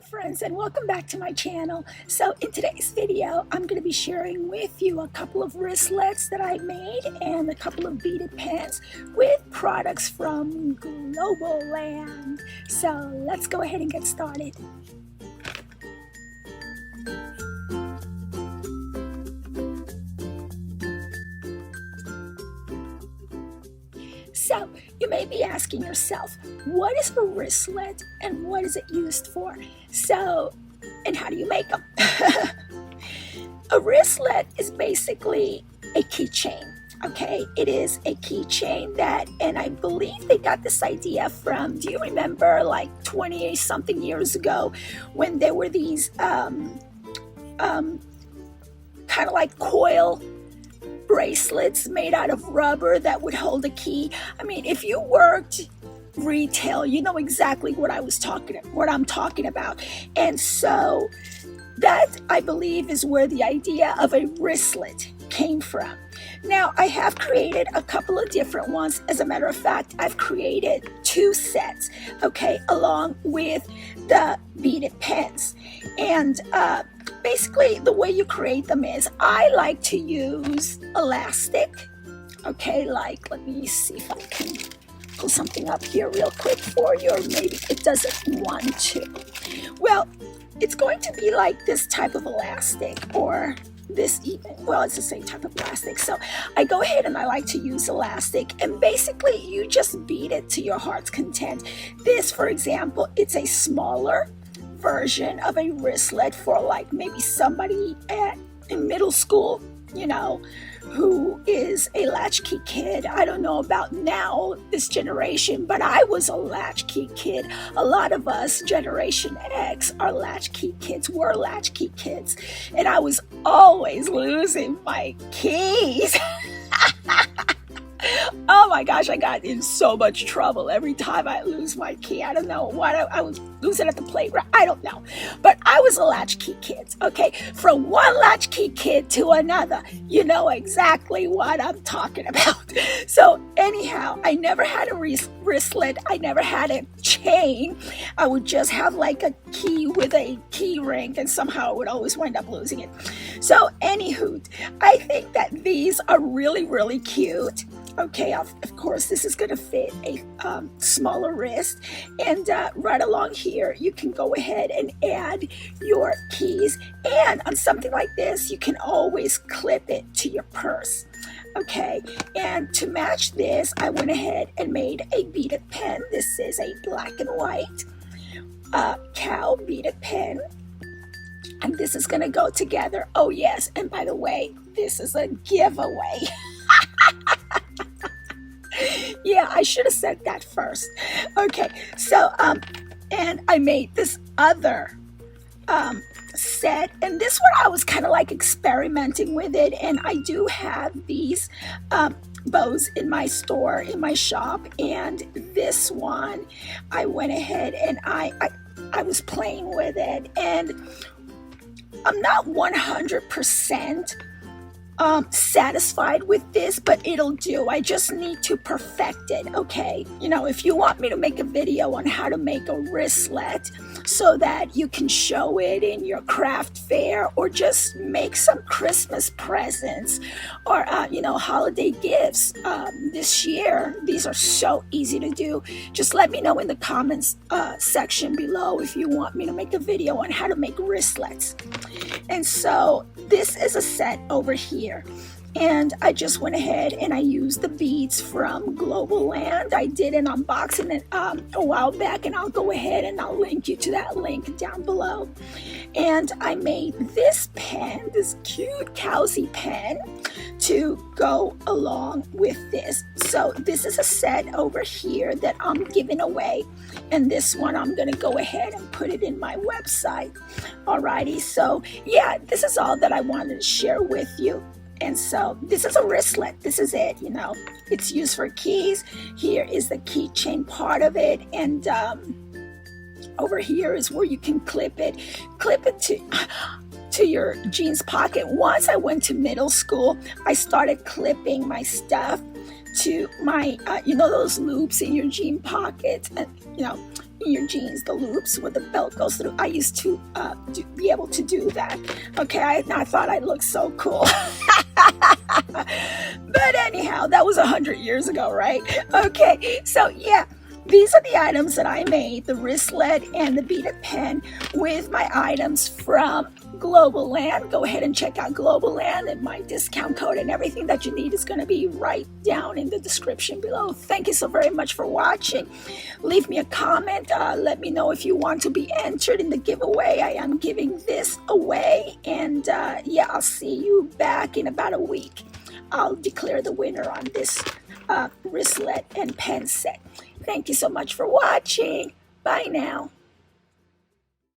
friends, and welcome back to my channel. So in today's video I'm going to be sharing with you a couple of wristlets that I made and a couple of beaded pens with products from Global Land. So let's go ahead and get started. So you may be asking yourself, what is a wristlet and what is it used for? And how do you make them? A wristlet is basically a keychain. Okay, it is a keychain and I believe they got this idea from, do you remember like 20 something years ago when there were these kind of like coil bracelets made out of rubber that would hold a key? I mean, if you worked retail, you know exactly what I'm talking about. And so that, I believe, is where the idea of a wristlet came from. Now, I have created a couple of different ones. As a matter of fact, I've created 2 sets, okay, along with the beaded pens. And basically, the way you create them is I like to use elastic, okay, like, let me see if I can pull something up here real quick for you, or maybe it doesn't want to. Well, it's going to be like this type of elastic, or this even, well, it's the same type of elastic. So I go ahead and I like to use elastic, and basically you just bead it to your heart's content. This, for example, it's a smaller version of a wristlet for like maybe somebody in middle school, you know, who is a latchkey kid. I don't know about now, this generation, but I was a latchkey kid. A lot of us, Generation X, are latchkey kids, were latchkey kids. And I was always losing my keys. Oh my gosh, I got in so much trouble every time I lose my key. I don't know what I would lose it at the playground. I don't know. But I was a latchkey kid, okay? From one latchkey kid to another. You know exactly what I'm talking about. So anyhow, I never had a wristlet. I never had a chain. I would just have like a key with a key ring, and somehow I would always wind up losing it. So anywho, I think that these are really, really cute. Okay, of course, this is going to fit a smaller wrist. And right along here, you can go ahead and add your keys. And on something like this, you can always clip it to your purse. Okay, and to match this, I went ahead and made a beaded pen. This is a black and white cow beaded pen. And this is going to go together. Oh, yes, and by the way, this is a giveaway. Yeah, I should have said that first. Okay, so, and I made this other set, and this one I was kind of like experimenting with it, and I do have these bows in my store, in my shop, and this one, I went ahead and I was playing with it, and I'm not 100% satisfied with this, but it'll do. I just need to perfect it, okay? You know, if you want me to make a video on how to make a wristlet so that you can show it in your craft fair, or just make some Christmas presents, or you know, holiday gifts this year, these are so easy to do. Just let me know in the comments section below if you want me to make a video on how to make wristlets. And so this is a set over here, and I just went ahead and I used the beads from Global Land. I did an unboxing a while back, and I'll go ahead and I'll link you to that link down below. And I made this pen, this cute cowsy pen, to go along with this. So this is a set over here that I'm giving away, and this one I'm gonna go ahead and put it in my website. Alrighty, so yeah, this is all that I wanted to share with you. And so this is a wristlet. This is it, you know. It's used for keys. Here is the keychain part of it, and over here is where you can clip it to your jeans pocket. Once I went to middle school, I started clipping my stuff to my, you know, those loops in your jean pockets, and you in your jeans, the loops where the belt goes through. I used to be able to do that. Okay, I thought I looked so cool. But anyhow, that was 100 years ago, right? Okay, so yeah, these are the items that I made, the wristlet and the beaded pen, with my items from Global Land. Go ahead and check out Global Land, and my discount code and everything that you need is going to be right down in the description below. Thank you so very much for watching. Leave me a comment. Let me know if you want to be entered in the giveaway. I am giving this away, and yeah, I'll see you back in about a week. I'll declare the winner on this wristlet and pen set. Thank you so much for watching. Bye now.